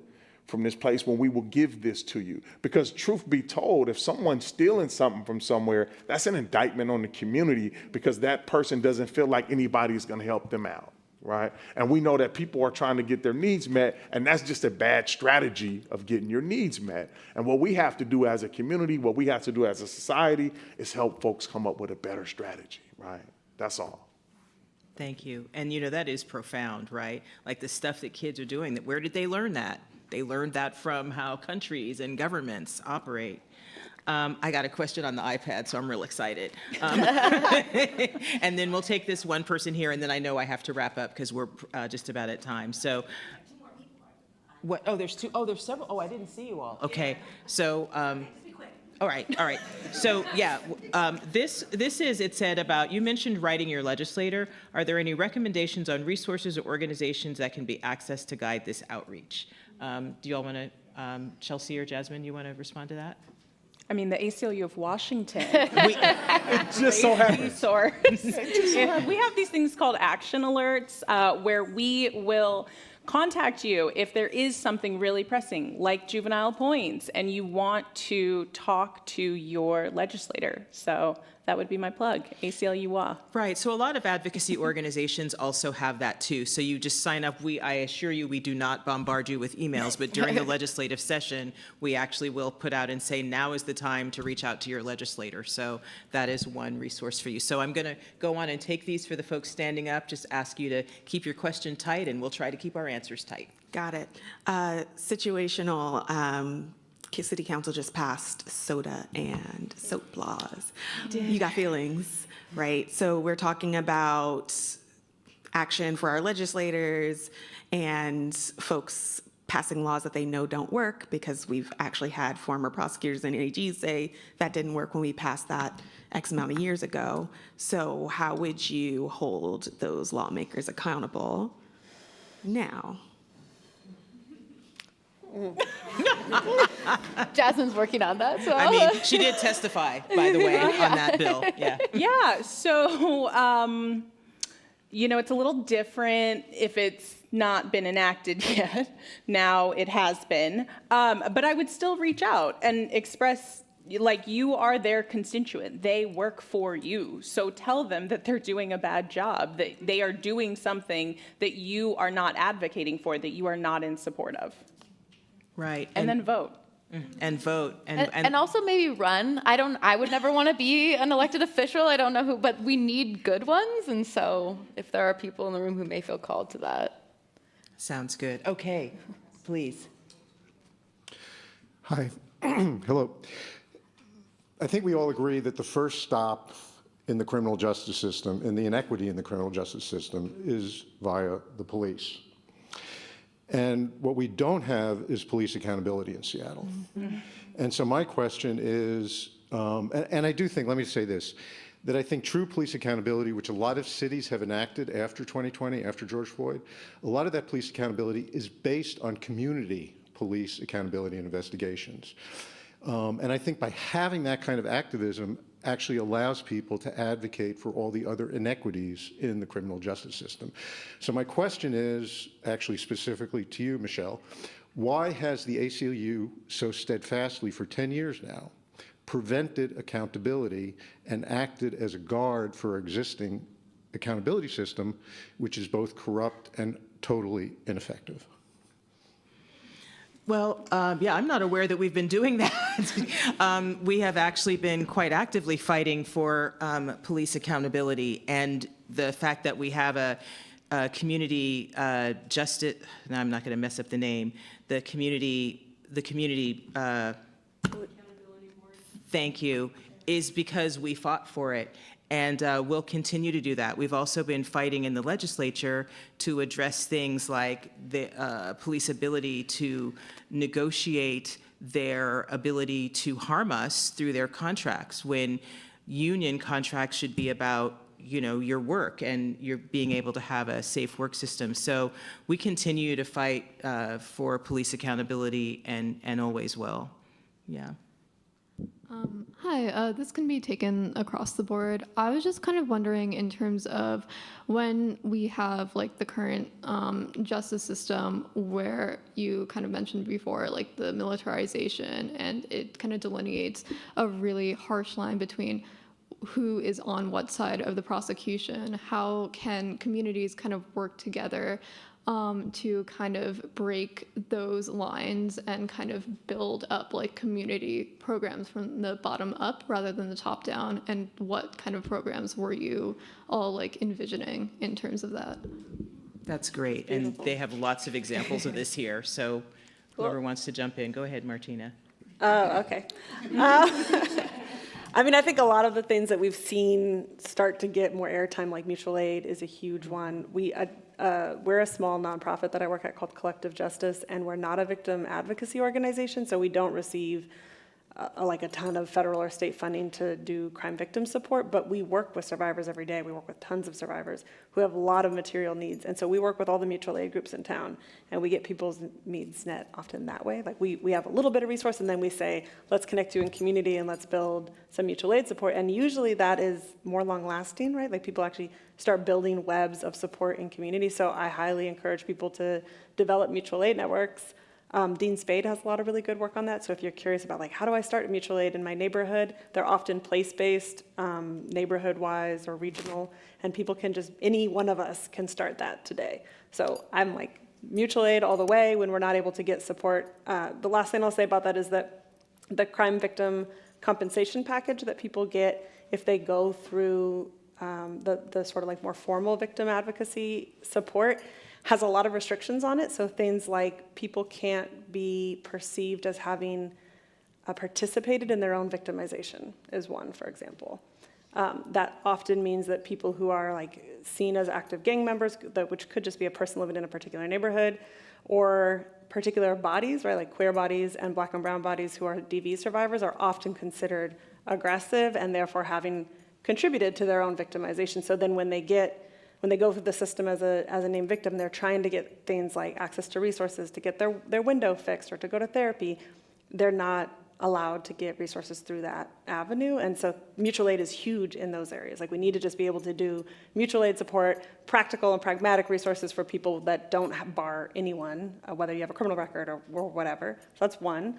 from this place when we will give this to you? Because truth be told, if someone's stealing something from somewhere, that's an indictment on the community, because that person doesn't feel like anybody's gonna help them out, right? And we know that people are trying to get their needs met, and that's just a bad strategy of getting your needs met. And what we have to do as a community, what we have to do as a society, is help folks come up with a better strategy, right? That's all. Thank you. And you know, that is profound, right? Like the stuff that kids are doing, where did they learn that? They learned that from how countries and governments operate. I got a question on the iPad, so I'm real excited. And then we'll take this one person here, and then I know I have to wrap up because we're just about at time. So, what? Oh, there's two. Oh, there's several. Oh, I didn't see you all. Okay, so. All right. So yeah, this is, it said about, you mentioned writing your legislator. Are there any recommendations on resources or organizations that can be accessed to guide this outreach? Do you all want to, Chelsea or Jazmyn, you want to respond to that? I mean, the ACLU of Washington. It just so happens. We have these things called action alerts, where we will contact you if there is something really pressing, like juvenile points, and you want to talk to your legislator. So that would be my plug, ACLU-WA. Right, so a lot of advocacy organizations also have that too. So you just sign up. I assure you, we do not bombard you with emails, but during the legislative session, we actually will put out and say, now is the time to reach out to your legislator. So that is one resource for you. So I'm gonna go on and take these for the folks standing up, just ask you to keep your question tight, and we'll try to keep our answers tight. Got it. Situational. City Council just passed soda and soap laws. You got feelings, right? So we're talking about action for our legislators and folks passing laws that they know don't work, because we've actually had former prosecutors and AGs say that didn't work when we passed that X amount of years ago. So how would you hold those lawmakers accountable now? Jazmyn's working on that, so. I mean, she did testify, by the way, on that bill, yeah. Yeah, so, it's a little different if it's not been enacted yet. Now it has been. But I would still reach out and express, like, you are their constituent. They work for you. So tell them that they're doing a bad job, that they are doing something that you are not advocating for, that you are not in support of. Right. And then vote. And vote. And also maybe run. I would never want to be an elected official. I don't know who, but we need good ones. And so if there are people in the room who may feel called to that. Sounds good. Okay, please. Hi. Hello. I think we all agree that the first stop in the criminal justice system, in the inequity in the criminal justice system, is via the police. And what we don't have is police accountability in Seattle. Mm-hmm. And so my question is, and I do think, let me say this, that I think true police accountability, which a lot of cities have enacted after 2020, after George Floyd, a lot of that police accountability is based on community police accountability and investigations. And I think by having that kind of activism actually allows people to advocate for all the other inequities in the criminal justice system. So my question is actually specifically to you, Michele. Why has the ACLU so steadfastly for 10 years now prevented accountability and acted as a guard for our existing accountability system, which is both corrupt and totally ineffective? Well, yeah, I'm not aware that we've been doing that. We have actually been quite actively fighting for police accountability, and the fact that we have a community justice, now I'm not going to mess up the name, the community thank you, is because we fought for it. And we'll continue to do that. We've also been fighting in the legislature to address things like the police ability to negotiate their ability to harm us through their contracts, when union contracts should be about, your work and you're being able to have a safe work system. So we continue to fight for police accountability and always will. Yeah. Hi, this can be taken across the board. I was just kind of wondering, in terms of when we have like the current justice system, where you kind of mentioned before, like the militarization, and it kind of delineates a really harsh line between who is on what side of the prosecution. How can communities kind of work together to kind of break those lines and kind of build up like community programs from the bottom up rather than the top down? And what kind of programs were you all like envisioning in terms of that? That's great. And they have lots of examples of this here. So whoever wants to jump in, go ahead, Martina. Oh, okay. I mean, I think a lot of the things that we've seen start to get more airtime, like mutual aid, is a huge one. We're a small nonprofit that I work at called Collective Justice, and we're not a victim advocacy organization, so we don't receive like a ton of federal or state funding to do crime victim support, but we work with survivors every day. We work with tons of survivors who have a lot of material needs. And so we work with all the mutual aid groups in town, and we get people's needs met often that way. Like we have a little bit of resource, and then we say, let's connect you in community and let's build some mutual aid support. And usually that is more long lasting, right? Like people actually start building webs of support in community. So I highly encourage people to develop mutual aid networks. Dean Spade has a lot of really good work on that. So if you're curious about like, how do I start a mutual aid in my neighborhood? They're often place-based, neighborhood-wise or regional, and people can just, any one of us can start that today. So I'm like mutual aid all the way when we're not able to get support. The last thing I'll say about that is that the crime victim compensation package that people get if they go through the sort of like more formal victim advocacy support has a lot of restrictions on it. So things like people can't be perceived as having participated in their own victimization is one, for example. That often means that people who are like seen as active gang members, which could just be a person living in a particular neighborhood, or particular bodies, right, like queer bodies and black and brown bodies who are DV survivors are often considered aggressive and therefore having contributed to their own victimization. So then when they go through the system as a named victim, they're trying to get things like access to resources, to get their window fixed or to go to therapy. They're not allowed to get resources through that avenue. And so mutual aid is huge in those areas. Like we need to just be able to do mutual aid support, practical and pragmatic resources for people that don't bar anyone, whether you have a criminal record or whatever. So that's one.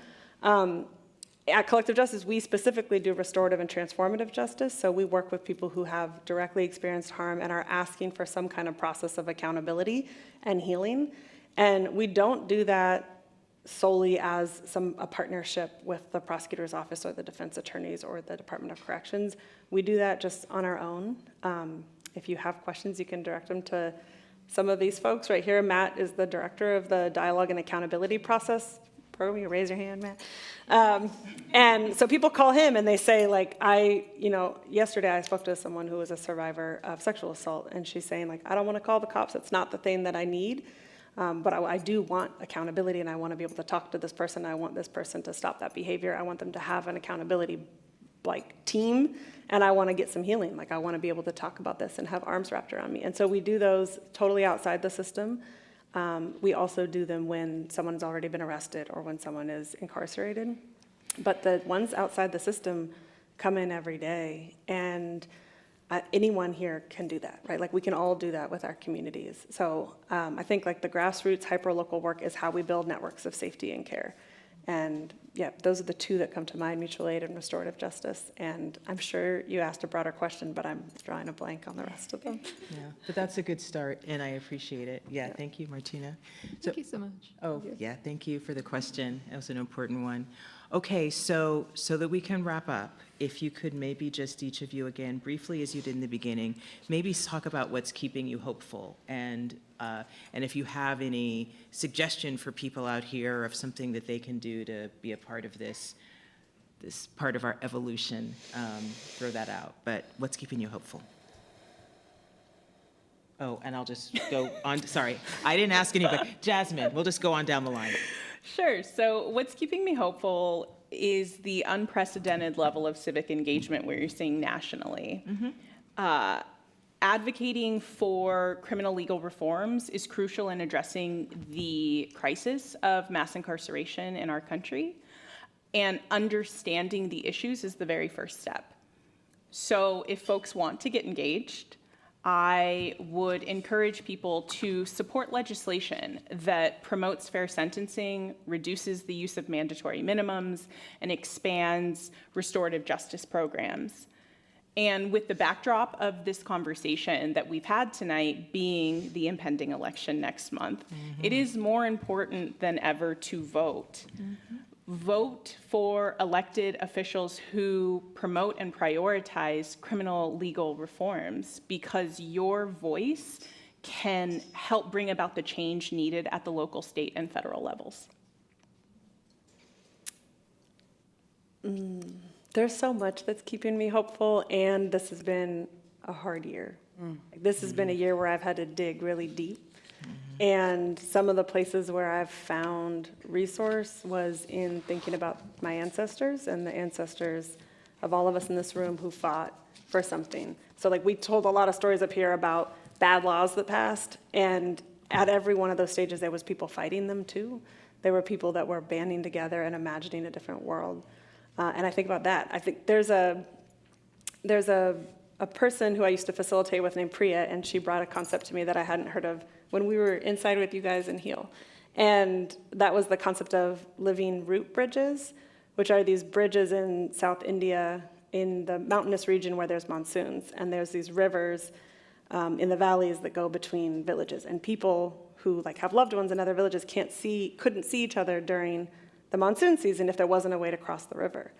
At Collective Justice, we specifically do restorative and transformative justice. So we work with people who have directly experienced harm and are asking for some kind of process of accountability and healing. And we don't do that solely as a partnership with the prosecutor's office or the defense attorneys or the Department of Corrections. We do that just on our own. If you have questions, you can direct them to some of these folks right here. Matt is the director of the Dialogue and Accountability Process program. You raise your hand, Matt. And so people call him and they say, like, yesterday I spoke to someone who was a survivor of sexual assault, and she's saying, like, I don't want to call the cops. It's not the thing that I need. But I do want accountability, and I want to be able to talk to this person. I want this person to stop that behavior. I want them to have an accountability team, and I want to get some healing. Like I want to be able to talk about this and have arms wrapped around me. And so we do those totally outside the system. We also do them when someone's already been arrested or when someone is incarcerated. But the ones outside the system come in every day, and anyone here can do that, right? Like we can all do that with our communities. So I think like the grassroots hyperlocal work is how we build networks of safety and care. And yeah, those are the two that come to mind, mutual aid and restorative justice. And I'm sure you asked a broader question, but I'm drawing a blank on the rest of them. Yeah, but that's a good start, and I appreciate it. Yeah, thank you, Martina. Thank you so much. Oh, yeah, thank you for the question. It was an important one. Okay, so that we can wrap up, if you could maybe just each of you again, briefly as you did in the beginning, maybe talk about what's keeping you hopeful, and if you have any suggestion for people out here of something that they can do to be a part of this part of our evolution, throw that out. But what's keeping you hopeful? Oh, and I'll just go on. Sorry, I didn't ask anybody. Jazmyn, we'll just go on down the line. Sure. So what's keeping me hopeful is the unprecedented level of civic engagement we're seeing nationally. Mm-hmm. Advocating for criminal legal reforms is crucial in addressing the crisis of mass incarceration in our country, and understanding the issues is the very first step. So if folks want to get engaged, I would encourage people to support legislation that promotes fair sentencing, reduces the use of mandatory minimums, and expands restorative justice programs. And with the backdrop of this conversation that we've had tonight being the impending election next month, it is more important than ever to vote. Vote for elected officials who promote and prioritize criminal legal reforms, because your voice can help bring about the change needed at the local, state, and federal levels. There's so much that's keeping me hopeful, and this has been a hard year. This has been a year where I've had to dig really deep And some of the places where I've found resource was in thinking about my ancestors and the ancestors of all of us in this room who fought for something. So like we told a lot of stories up here about bad laws that passed, and at every one of those stages there was people fighting them too. There were people that were banding together and imagining a different world. And I think about that. I think there's a person who I used to facilitate with named Priya, and she brought a concept to me that I hadn't heard of when we were inside with you guys in Heal. And that was the concept of living root bridges, which are these bridges in South India in the mountainous region where there's monsoons. And there's these rivers in the valleys that go between villages. And people who like have loved ones in other villages couldn't see each other during the monsoon season if there wasn't a way to cross the river.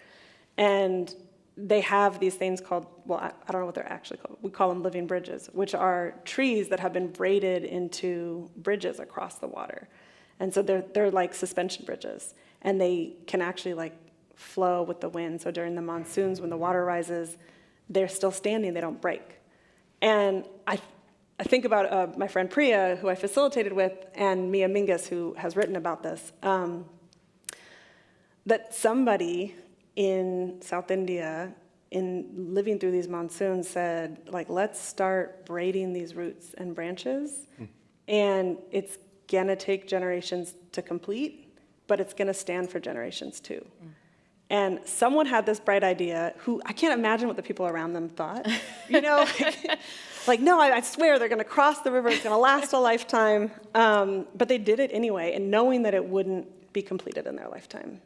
And they have these things called, well, I don't know what they're actually called. We call them living bridges, which are trees that have been braided into bridges across the water. And so they're like suspension bridges, and they can actually like flow with the wind. So during the monsoons, when the water rises, they're still standing, they don't break. And I think about my friend Priya, who I facilitated with, and Mia Mingus, who has written about this, that somebody in South India, in living through these monsoons, said, like, let's start braiding these roots and branches, and it's gonna take generations to complete, but it's gonna stand for generations too. And someone had this bright idea, who I can't imagine what the people around them thought, you know? Like, no, I swear they're gonna cross the river, it's gonna last a lifetime, but they did it anyway, and knowing that it wouldn't be completed in their lifetime.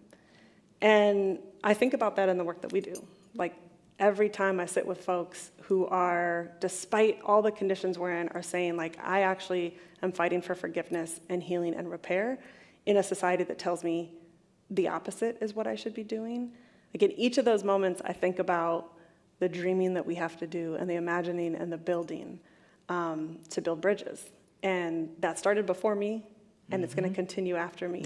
And I think about that in the work that we do. Like, every time I sit with folks who are, despite all the conditions we're in, are saying, like, I actually am fighting for forgiveness and healing and repair in a society that tells me the opposite is what I should be doing. Like, in each of those moments, I think about the dreaming that we have to do and the imagining and the building to build bridges. And that started before me, and it's going to continue after me.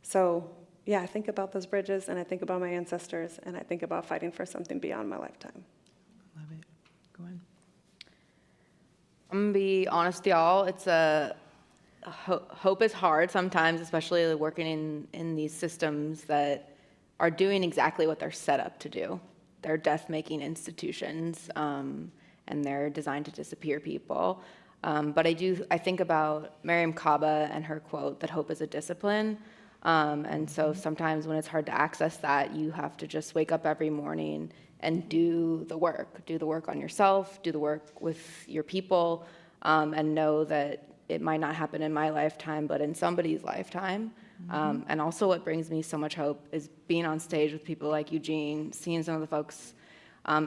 So, yeah, I think about those bridges, and I think about my ancestors, and I think about fighting for something beyond my lifetime. Love it. Go on. I'm gonna be honest, y'all. It's hope is hard sometimes, especially working in these systems that are doing exactly what they're set up to do. They're death-making institutions, and they're designed to disappear people. But I think about Mariam Kaba and her quote that hope is a discipline. And so sometimes when it's hard to access that, you have to just wake up every morning and do the work on yourself, do the work with your people, and know that it might not happen in my lifetime, but in somebody's lifetime. And also what brings me so much hope is being on stage with people like Eugene, seeing some of the folks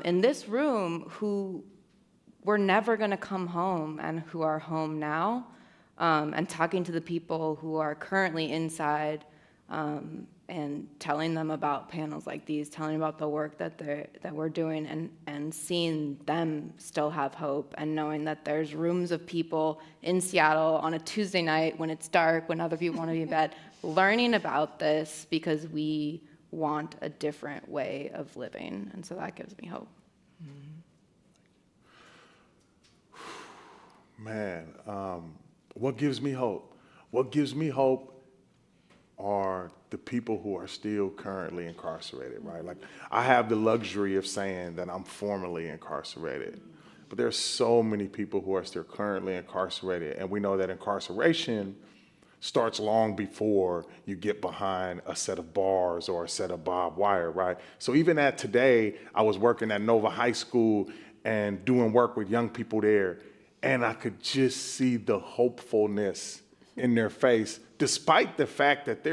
in this room who were never gonna come home and who are home now, and talking to the people who are currently inside, and telling them about panels like these, telling them about the work that we're doing, and seeing them still have hope, and knowing that there's rooms of people in Seattle on a Tuesday night when it's dark, when other people want to be in bed, learning about this because we want a different way of living, and so that gives me hope. Man, what gives me hope? What gives me hope are the people who are still currently incarcerated, right? Like, I have the luxury of saying that I'm formerly incarcerated, but there's so many people who are still currently incarcerated, and we know that incarceration starts long before you get behind a set of bars or a set of barbed wire, right? So even at today, I was working at Nova High School and doing work with young people there, and I could just see the hopefulness in their face, despite the fact that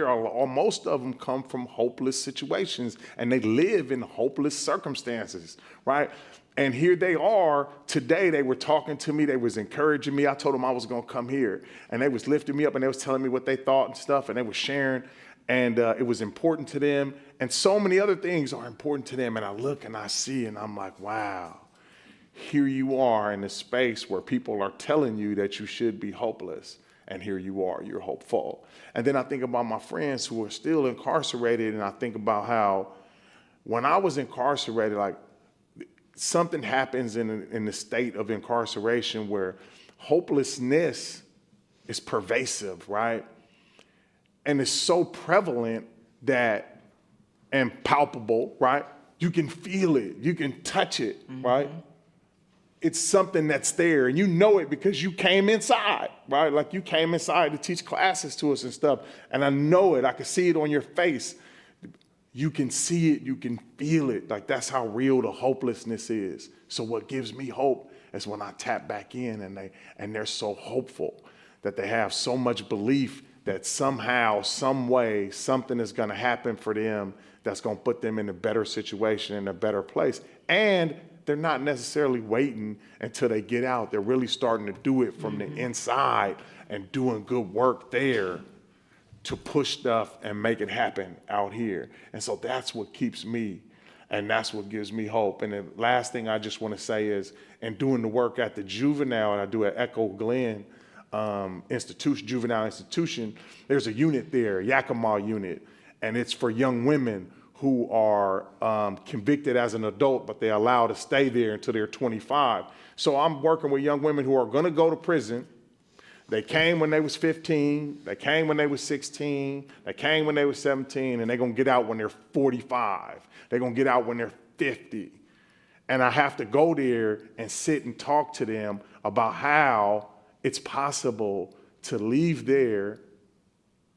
most of them come from hopeless situations and they live in hopeless circumstances, right? And here they are today. They were talking to me. They was encouraging me. I told them I was going to come here, and they was lifting me up, and they was telling me what they thought and stuff, and they was sharing, and it was important to them. And so many other things are important to them. And I look and I see, and I'm like, wow. Here you are in a space where people are telling you that you should be hopeless, and here you are, you're hopeful. And then I think about my friends who are still incarcerated, and I think about how when I was incarcerated, like, something happens in the state of incarceration where hopelessness It's pervasive, right? And it's so prevalent that, and palpable, right? You can feel it, you can touch it, right? It's something that's there, and you know it because you came inside, right? Like you came inside to teach classes to us and stuff, and I know it, I can see it on your face. You can see it, you can feel it. Like that's how real the hopelessness is. So what gives me hope is when I tap back in and they're so hopeful, that they have so much belief that somehow, some way, something is gonna happen for them that's gonna put them in a better situation, in a better place. And they're not necessarily waiting until they get out. They're really starting to do it from the inside and doing good work there to push stuff and make it happen out here. And so that's what keeps me, and that's what gives me hope. And the last thing I just wanna say is, in doing the work at the juvenile, and I do at Echo Glen institution, juvenile institution, there's a unit there, Yakima unit, and it's for young women who are convicted as an adult, but they're allowed to stay there until they're 25. So I'm working with young women who are gonna go to prison. They came when they was 15, they came when they was 16, they came when they was 17, and they're gonna get out when they're 45. They're gonna get out when they're 50. And I have to go there and sit and talk to them about how it's possible to leave there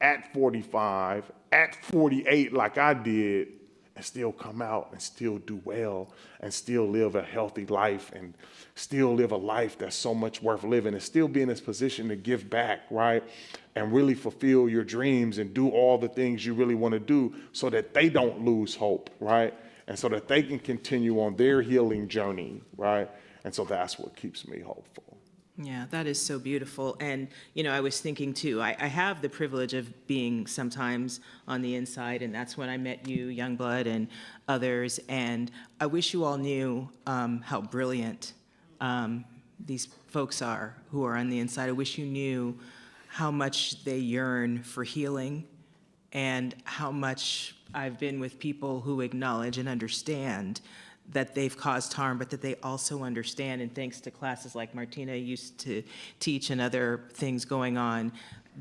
at 45, at 48 like I did, and still come out and still do well and still live a healthy life and still live a life that's so much worth living and still be in this position to give back, right? And really fulfill your dreams and do all the things you really want to do so that they don't lose hope, right? And so that they can continue on their healing journey, right? And so that's what keeps me hopeful. Yeah, that is so beautiful. And, you know, I was thinking too, I have the privilege of being sometimes on the inside, and that's when I met you, Youngblood, and others. And I wish you all knew how brilliant these folks are who are on the inside. I wish you knew how much they yearn for healing and how much I've been with people who acknowledge and understand that they've caused harm, but that they also understand, and thanks to classes like Martina used to teach and other things going on,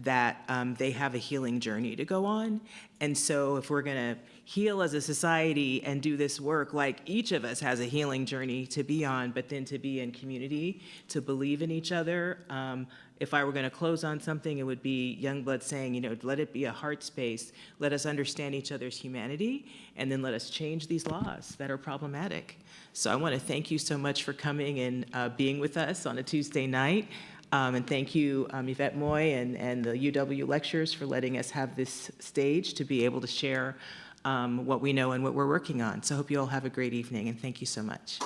that they have a healing journey to go on. And so if we're gonna heal as a society and do this work, like each of us has a healing journey to be on, but then to be in community, to believe in each other. If I were gonna close on something, it would be Youngblood saying, you know, let it be a heart space. Let us understand each other's humanity, and then let us change these laws that are problematic. So I wanna thank you so much for coming and being with us on a Tuesday night. And thank you, Yvette Moy and the UW lecturers for letting us have this stage to be able to share what we know and what we're working on. So I hope you all have a great evening, and thank you so much.